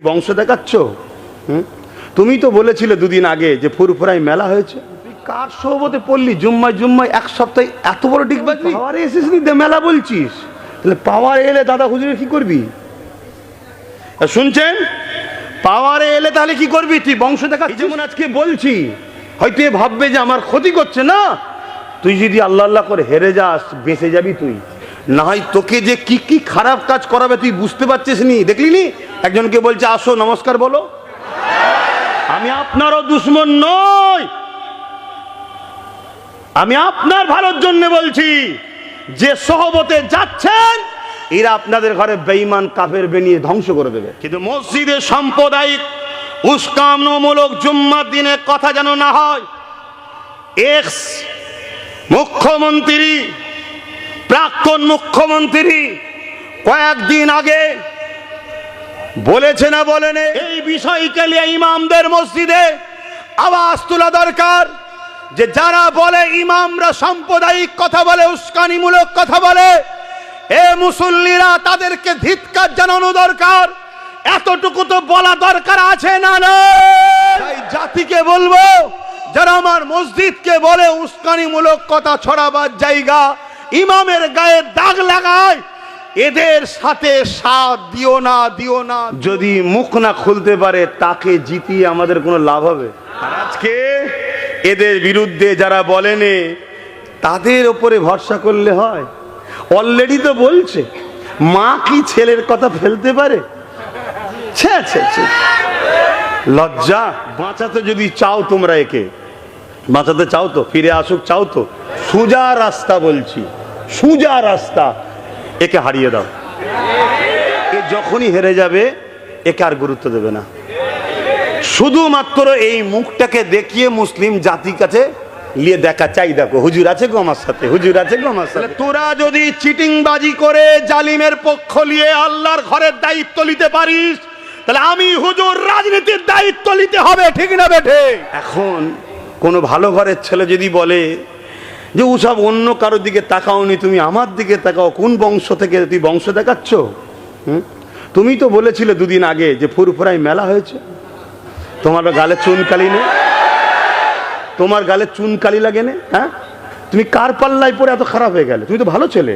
বংশ দেখাচ্ছ। তুমি তো বলেছিলে দুদিন আগে যে ফুরফুরাই মেলা হয়েছে। কার সোহবতে পড়লি? জুম্মায় এক সপ্তাহে এত বড় ডিগবাজি? পাওয়ারে এসেছিস নি, মেলা বলছিস? তাহলে পাওয়ারে এলে দাদা হুজুরের কি করবি? শুনছেন? পাওয়ারে এলে তাহলে কি করবি? তুই বংশ দেখাচ্ছিস। যেমন আজকে বলছি, হয়তো এ ভাববে যে আমার ক্ষতি করছে। না, তুই যদি আল্লাহ আল্লাহ করে হেরে যাস বেঁচে যাবি তুই। না হয় তোকে যে কি কি খারাপ কাজ করাবে তুই বুঝতে পারছিস নি। দেখলি নি একজনকে বলছে আসো নমস্কার বলো। আমি আপনারও দুশ্মন নই, আমি আপনার ভালোর জন্য বলছি। যে সহবতে যাচ্ছেন এরা আপনাদের ঘরে বেঈমান কাফের বানিয়ে ধ্বংস করে দেবে। কিন্তু মসজিদে সাম্প্রদায়িক উস্কানিমূলক জুম্মার দিনে কথা যেন না হয়। এক্স মুখ্যমন্ত্রী, প্রাক্তন মুখ্যমন্ত্রী কয়েকদিন আগে বলেছে না বলেন, এই বিষয়কে নিয়ে ইমামদের মসজিদে আওয়াজ তোলা দরকার। যে যারা বলে ইমামরা সাম্প্রদায়িক কথা বলে, উস্কানিমূলক কথা বলে, এ মুসল্লিরা তাদেরকে ধিক্কার জানানো দরকার। এতটুকু তো বলা দরকার আছে না? তাই জাতিকে বলবো, যারা আমার মসজিদকে বলে উস্কানিমূলক কথা ছড়াবার জায়গা, ইমামের গায়ে দাগ লাগায়, এদের সাথে সাথ দিও না, দিও না। যদি মুখ না খুলতে পারে তাকে জিতিয়ে আমাদের কোনো লাভ হবে? আর আজকে এদের বিরুদ্ধে যারা বলেনে তাদের উপরে ভরসা করলে হয়? অলরেডি তো বলছে, মা কি ছেলের কথা ফেলতে পারে? লজ্জা। বাঁচাতে যদি চাও, তোমরা একে বাঁচাতে চাও তো, ফিরে আসুক চাও তো, সোজা রাস্তা বলছি, সোজা রাস্তা, একে হারিয়ে দাও। এ যখনই হেরে যাবে একে আর গুরুত্ব দেবে না। শুধুমাত্র এই মুখটাকে দেখিয়ে মুসলিম জাতির কাছে নিয়ে দেখা চাই, দেখো হুজুর আছে গো আমার সাথে, হুজুর আছে গো আমার সাথে। তোরা যদি চিটিংবাজি করে জালিমের পক্ষ নিয়ে আল্লাহর ঘরের দায়িত্ব নিতে পারিস, তাহলে আমি হুজুর রাজনীতির দায়িত্ব নিতে হবে, ঠিক না বেঠে? এখন কোনো ভালো ঘরের ছেলে যদি বলে যে ওসব অন্য কারোর দিকে তাকাওনি, তুমি আমার দিকে তাকাও, কোন বংশ থেকে তুই বংশ দেখাচ্ছ? তুমি তো বলেছিলে দুদিন আগে যে ফুরফুরাই মেলা হয়েছে। তোমার গালে চুনকালি নেই? তোমার গালে চুনকালি লাগে না? হ্যাঁ, তুমি কার পাল্লায় পড়ে এত খারাপ হয়ে গেলে? তুমি তো ভালো ছেলে,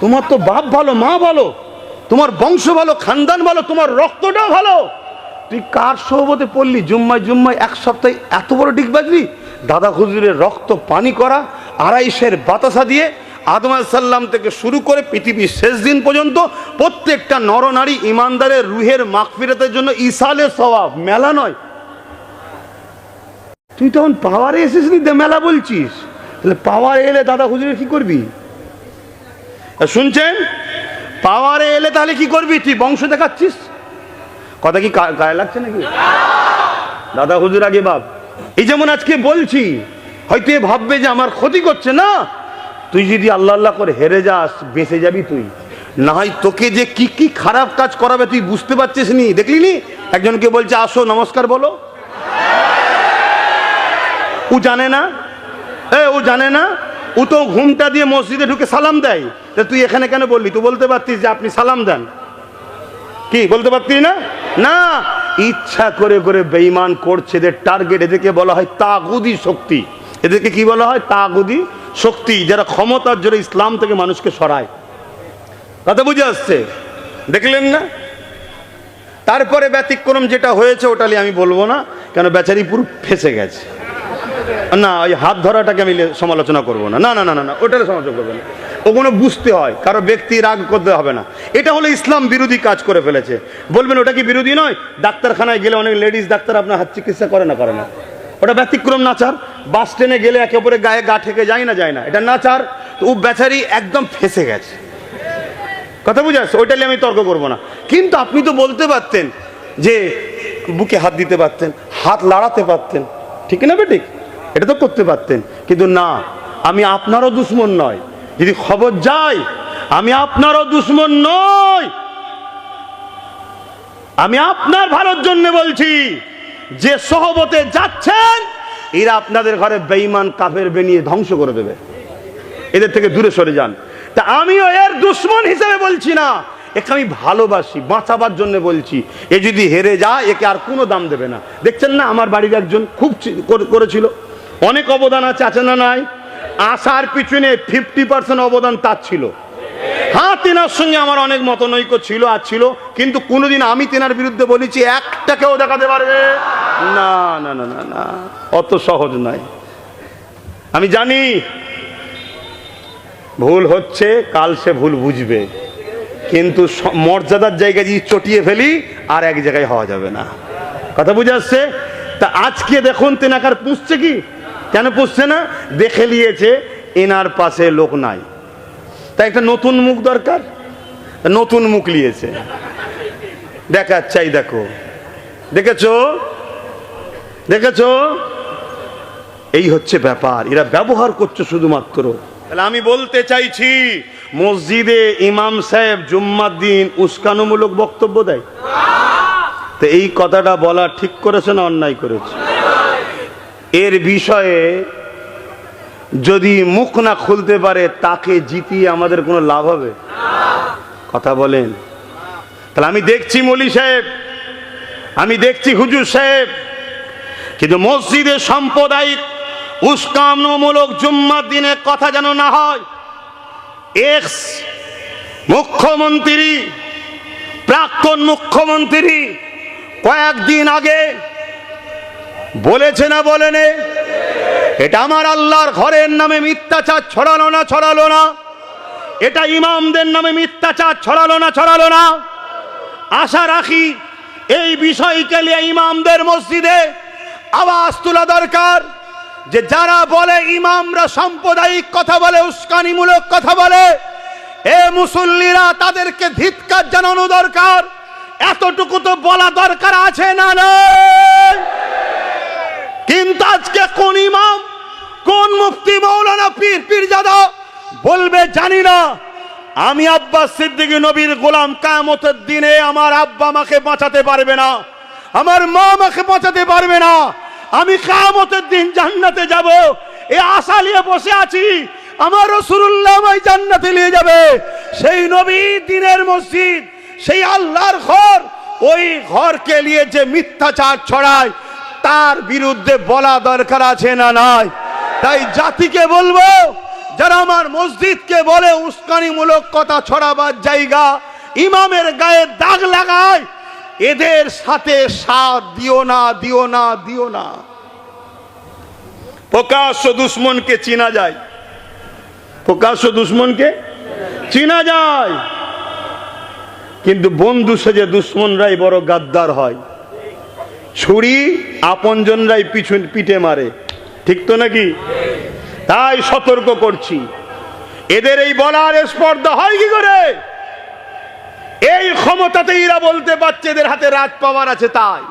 তোমার তো বাপ ভালো, মা ভালো, তোমার বংশ ভালো, খানদান ভালো, তোমার রক্তটাও ভালো। তুই কার সোহবতে পড়লি? জুম্মায় এক সপ্তাহে এত বড় ডিগবাজি? দাদা হুজুরের রক্ত পানি করা, আড়াইশের বাতাসা দিয়ে আদম আলাইহিস সালাম থেকে শুরু করে পৃথিবীর শেষ দিন পর্যন্ত প্রত্যেকটা নরনারী ইমানদারের রুহের মাগফিরাতের জন্য ইসালের সওয়াব। মেলা নয়। তুই তখন পাওয়ারে এসেছিস নি, মেলা বলছিস? তাহলে পাওয়ারে এলে দাদা হুজুরের কি করবি? শুনছেন? পাওয়ারে এলে তাহলে কি করবি? তুই বংশ দেখাচ্ছিস। কথা কি গায়ে লাগছে নাকি? দাদা হুজুর আগে বাপ। এই যেমন আজকে বলছি, হয়তো এ ভাববে যে আমার ক্ষতি করছে। না, তুই যদি আল্লাহ আল্লাহ করে হেরে যাস বেঁচে যাবি তুই। না হয় তোকে যে কি কি খারাপ কাজ করাবে তুই বুঝতে পারছিস নি। দেখলি নি একজনকে বলছে আসো নমস্কার বলো। ও জানে না, ও জানে না, ও তো ঘুমটা দিয়ে মসজিদে ঢুকে সালাম দেয়। তা তুই এখানে কেন বললি? তুই বলতে পারতিস যে আপনি সালাম দেন, কি বলতে পারতিস না? না, ইচ্ছা করে করে বেঈমান করছে। এদের টার্গেট, এদেরকে বলা হয় তাগুদি শক্তি। এদেরকে কি বলা হয়? তাগুদি শক্তি, যারা ক্ষমতার জোরে ইসলাম থেকে মানুষকে সরায়। কথা বুঝে আসছে? দেখলেন না? তারপরে ব্যতিক্রম যেটা হয়েছে ওটা নিয়ে আমি বলবো না, কেন বেচারি পুরো ফেসে গেছে। না, ওই হাত ধরাটাকে আমি সমালোচনা করবো না, না না না না, ওটার সমালোচনা করবো না। ওগুলো বুঝতে হয়, কারো ব্যক্তি রাগ করতে হবে না। এটা হলো ইসলাম বিরোধী কাজ করে ফেলেছে। বলবেন ওটা কি বিরোধী নয়? ডাক্তারখানায় গেলে অনেক লেডিস ডাক্তার আপনার হাত চিকিৎসা করে না, করে না, ওটা ব্যতিক্রম নাচার। বাস স্ট্যান্ডে গেলে একে অপরের গায়ে গা ঠেকে যায় না, যায় না, এটা নাচার। তো ও বেচারি একদম ফেসে গেছে। কথা বুঝে আসছে? ওইটা নিয়ে আমি তর্ক করবো না। কিন্তু আপনি তো বলতে পারতেন যে বুকে হাত দিতে পারতেন, হাত লাড়াতে পারতেন, ঠিক না বেঠিক? এটা তো করতে পারতেন। কিন্তু না, আমি আপনারও দুশ্মন নয়। যদি খবর যায়, আমি আপনারও দুশ্মন নই, আমি আপনার ভালোর জন্য বলছি। যে সহবতে যাচ্ছেন এরা আপনাদের ঘরে বেঈমান কাফের বানিয়ে ধ্বংস করে দেবে। এদের থেকে দূরে সরে যান। তা আমিও এর দুশ্মন হিসেবে বলছি না, একে আমি ভালোবাসি, বাঁচাবার জন্য বলছি। এ যদি হেরে যায় একে আর কোনো দাম দেবে না। দেখছেন না, আমার বাড়ির একজন খুব করেছিল, অনেক অবদান আছে না নাই? আসার পিছনে 50% অবদান তার ছিল। হ্যাঁ, তেনার সঙ্গে আমার অনেক মতনৈক্য ছিল আর ছিল, কিন্তু কোনোদিন আমি তেনার বিরুদ্ধে বলেছি একটাকেও দেখাতে পারবে না। না না না না, অত সহজ নয়। আমি জানি ভুল হচ্ছে, কাল সে ভুল বুঝবে, কিন্তু মর্যাদার জায়গায় যদি চটিয়ে ফেলি আর এক জায়গায় হওয়া যাবে না। কথা বুঝে আসছে? তা আজকে দেখুন তেনাকার পুষছে কি, কেন পুষছে না? দেখে নিয়েছে এনার পাশে লোক নাই, তাই একটা নতুন মুখ দরকার, নতুন মুখ নিয়েছে। দেখাচ্ছাই, দেখো, দেখেছো দেখেছো, এই হচ্ছে ব্যাপার। এরা ব্যবহার করছে শুধুমাত্র। তাহলে আমি বলতে চাইছি, মসজিদে ইমাম সাহেব জুম্মার দিন উস্কানোমূলক বক্তব্য দেয়, তো এই কথাটা বলা ঠিক করেছে না অন্যায় করেছে? এর বিষয়ে যদি মুখ না খুলতে পারে তাকে জিতিয়ে আমাদের কোনো লাভ হবে? কথা বলেন। তাহলে আমি দেখছি মৌলী সাহেব, আমি দেখছি হুজুর সাহেব, কিন্তু মসজিদে সাম্প্রদায়িক উস্কানোমূলক জুম্মার দিনে কথা যেন না হয়। এক্স মুখ্যমন্ত্রী, প্রাক্তন মুখ্যমন্ত্রী কয়েকদিন আগে বলেছে না বলেনে, এটা আমার আল্লাহর ঘরের নামে মিথ্যাচার ছড়ালো না? এটা ইমামদের নামে মিথ্যাচার ছড়ালো না? আশা রাখি এই বিষয়কে নিয়ে ইমামদের মসজিদে আওয়াজ তোলা দরকার, যে যারা বলে ইমামরা সাম্প্রদায়িক কথা বলে, উস্কানিমূলক কথা বলে, এ মুসল্লিরা তাদেরকে ধিক্কার জানানো দরকার। এতটুকু তো বলা দরকার আছে না নাই? কিন্তু আজকে কোন ইমাম, কোন মুফতি, মৌলানা, পীরজাদা বলবে জানি না, আমি আব্বাস সিদ্দিকী নবীর গোলাম, কিয়ামতের দিনে আমার আব্বা আমাকে বাঁচাতে পারবে না, আমার মা আমাকে বাঁচাতে পারবে না, আমি কিয়ামতের দিন জান্নাতে যাব, এই আশা নিয়ে বসে আছি, আমার রাসূলুল্লাহ আমায় জান্নাতে নিয়ে যাবে। সেই নবী দিনের মসজিদ, সেই আল্লাহর ঘর, ওই ঘরকে নিয়ে যে মিথ্যাচার ছড়ায় তার বিরুদ্ধে বলা দরকার আছে না নাই? তাই জাতিকে বলবো, যারা আমার মসজিদকে বলে উস্কানিমূলক কথা ছড়াবার জায়গা, ইমামের গায়ে দাগ লাগায়, এদের সাথে সাথ দিও না। প্রকাশ্য দুশ্মনকে চিনা যায়, কিন্তু বন্ধু সেজে দুশ্মনরাই বড় গাদ্দার হয়। ছুরি আপনজনরাই পিঠে মারে, ঠিক তো নাকি? তাই সতর্ক করছি, এদের এই বলার স্পর্ধা হয় কি করে? এই ক্ষমতাতে এরা বলতে পারছে এদের হাতে রাজ পাওয়ার আছে, তাই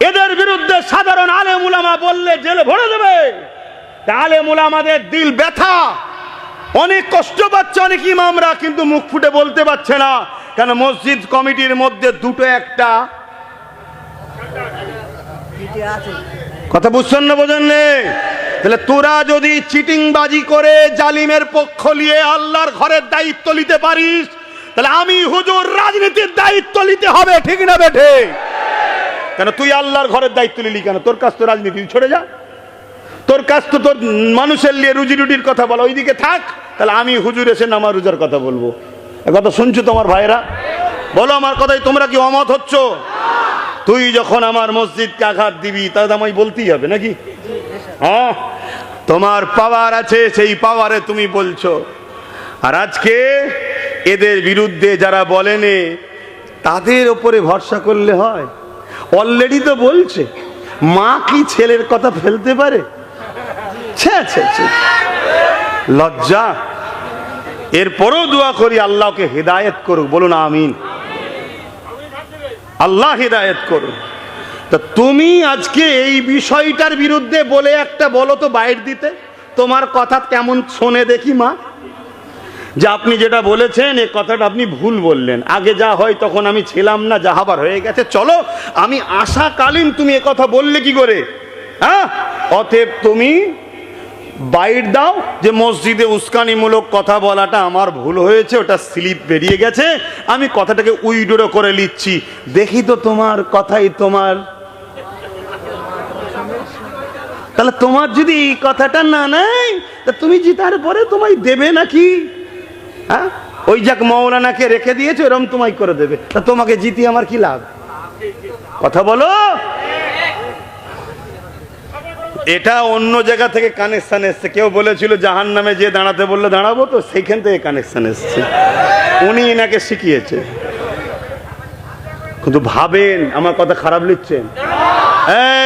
এদের বিরুদ্ধে সাধারণ আলেম উলামা বললে জেলে ভরে দেবে। আলেম উলামাদের দিল ব্যথা, অনেক কষ্ট পাচ্ছে অনেক ইমামরা, কিন্তু মুখ ফুটে বলতে পারছে না, কেন মসজিদ কমিটির মধ্যে দুটো একটা কথা বুঝছেন না, বোঝেন? তাহলে তোরা যদি চিটিংবাজি করে জালিমের পক্ষ নিয়ে আল্লাহর ঘরের দায়িত্ব নিতে পারিস, তাহলে আমি হুজুর রাজনীতির দায়িত্ব নিতে হবে, ঠিক না বেঠে? কেন তুই আল্লাহর ঘরের দায়িত্ব নিলি কেন? তোর কাছ তো রাজনীতি ছড়ে যা, তোর কাছ তো তোর মানুষের নিয়ে রুজি রুটির কথা বলা, ওইদিকে থাক। তাহলে আমি হুজুর এসে নামা রোজার কথা বলবো? কথা শুনছো তোমার ভাইরা? বলো আমার কথাই তোমরা কি অমত হচ্ছ? তুই যখন আমার মসজিদকে আঘাত দিবি তাহলে আমায় বলতেই হবে নাকি? হ্যাঁ, তোমার পাওয়ার আছে, সেই পাওয়ারে তুমি বলছো। আর আজকে এদের বিরুদ্ধে যারা বলেনে, তাদের ওপরে ভরসা করলে হয়? অলরেডি তো বলছে, মা কি ছেলের কথা ফেলতে পারে? লজ্জা। এরপরও দোয়া করি আল্লাহকে হেদায়েত করুক, বলুন আমিন। আল্লাহ হেদায়েত করুক। তা তুমি আজকে এই বিষয়টার বিরুদ্ধে বলে একটা বলো তো বাইর দিতে, তোমার কথা কেমন শোনে দেখি মা, যে আপনি যেটা বলেছেন এই কথাটা আপনি ভুল বললেন, আগে যা হয় তখন আমি ছিলাম না, যা হবার হয়ে গেছে, চলো আমি আশাকালীন তুমি এ কথা বললে কি করে? হ্যাঁ, অতএব তুমি বাইট দাও যে মসজিদে উস্কানিমূলক কথা বলাটা আমার ভুল হয়েছে, ওটা স্লিপ বেরিয়ে গেছে, আমি কথাটাকে উইড্রো করে নিচ্ছি। দেখি তো তোমার কথাই তোমার, তাহলে তোমার যদি এই কথাটা না নাই তা তুমি জিতার পরে তোমায় দেবে নাকি? হ্যাঁ, ওই যাক মৌলানাকে রেখে দিয়েছে এরকম তোমায় করে দেবে, তা তোমাকে জিতি আমার কি লাভ? কথা বলো। এটা অন্য জায়গা থেকে কানেকশন এসছে। কেউ বলেছিল জাহান্নামে যে দাঁড়াতে বললে দাঁড়াবো, তো সেইখান থেকে কানেকশন এসছে, উনি এনাকে শিখিয়েছে। কিন্তু ভাবেন আমার কথা খারাপ লিখছেন?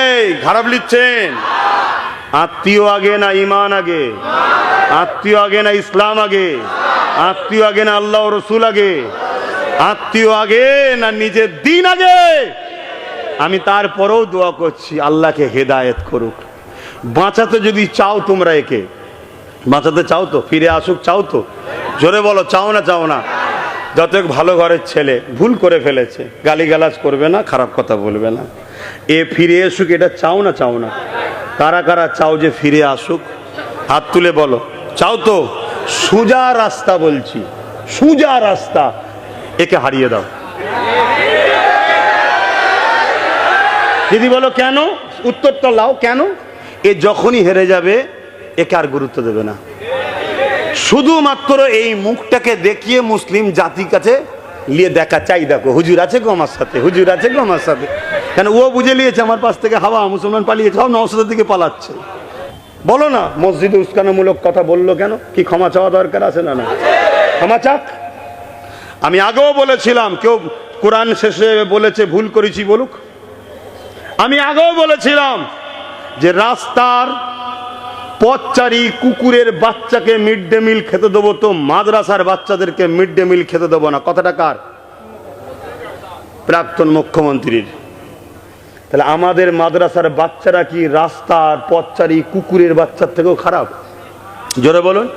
এই খারাপ লিখছেন? আত্মীয় আগে না ইমান আগে? আত্মীয় আগে না ইসলাম আগে? আত্মীয় আগে না আল্লাহ রসুল আগে? আত্মীয় আগে না নিজের দিন আগে? আমি তারপরেও দোয়া করছি আল্লাহকে হেদায়েত করুক। বাঁচাতে যদি চাও তোমরা, একে বাঁচাতে চাও তো, ফিরে আসুক চাও তো? জোরে বলো, চাও না চাও না? যত ভালো ঘরের ছেলে ভুল করে ফেলেছে, গালিগালাজ করবে না, খারাপ কথা বলবে না, এ ফিরে আসুক, এটা চাও না চাও না? কারা কারা চাও যে ফিরে আসুক? হাত তুলে বলো, চাও তো? সোজা রাস্তা বলছি, সোজা রাস্তা, একে হারিয়ে দাও। দিদি বলো কেন? উত্তরটা লাও, কেন? এ যখনই হেরে যাবে একে আর গুরুত্ব দেবে না। শুধুমাত্র এই মুখটাকে দেখিয়ে মুসলিম জাতির কাছে নিয়ে দেখা চাই, দেখো হুজুর আছে গো আমার সাথে, হুজুর আছে গো আমার সাথে। কেন? ও বুঝে নিয়েছে আমার পাশ থেকে হাওয়া, মুসলমান পালিয়েছে, সব নওশাদের দিকে পালাচ্ছে। বলো না, মসজিদে উস্কানিমূলক কথা বললো কেন? কি ক্ষমা চাওয়া দরকার আছে না? না, ক্ষমা চাক। আমি আগেও বলেছিলাম, কেউ কোরআন শেষে বলেছে ভুল করেছি বলুক। আমি আগেও বলেছিলাম যে রাস্তার পথচারী কুকুরের বাচ্চাকে মিড ডে মিল খেতে দেবো, তো মাদ্রাসার বাচ্চাদেরকে মিড ডে মিল খেতে দেবো না। কথাটা কার? প্রাক্তন মুখ্যমন্ত্রীর। তাহলে আমাদের মাদ্রাসার বাচ্চারা কি রাস্তার পথচারী কুকুরের বাচ্চার থেকেও খারাপ? জোরে বলুন।